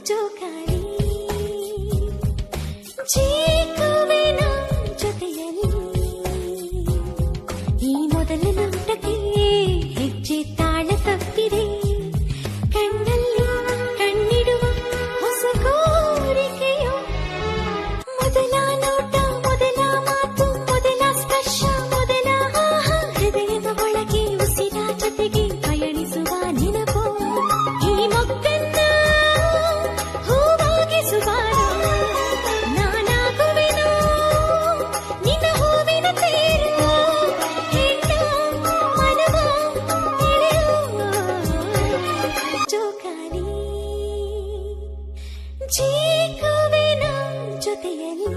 ಜೋಕಾಲಿ ಜೀಕುವಿನ ಜೊತೆಯಲ್ಲಿ ಈ ಮೊದಲ ನೋಟಕ್ಕೆ ಹೆಜ್ಜೆ ತಾಳ ತಪ್ಪಿದೆ ಕಣ್ಣಲ್ಲಿ ಕಣ್ಣಿಡುವ ಹೊಸ ಕೋರಿಕೆಯು ಮೊದಲ ನೋಟ ಮೊದಲ ಮಾತು ಮೊದಲ ಸ್ಪರ್ಶ ಮೊದಲ ಹೃದಯದ ಒಳಗೆ ಉಸಿರ ಜೊತೆಗೆ ಪಯಣಿಸುವ ನೆನಪು ಈ ಮೊಗ್ಗನ್ನ ಹೂವಾಗಿಸುವ ನಾನಾಗುವೆನು ನಿನ್ನ ಹೂವಿನ ತೇರು ಹೆಣ್ಣ ಮನವ ಎಳೆಯುವ ಜೋಕಾಲಿ ಜೀಕುವಿನ ಜೊತೆಯಲ್ಲಿ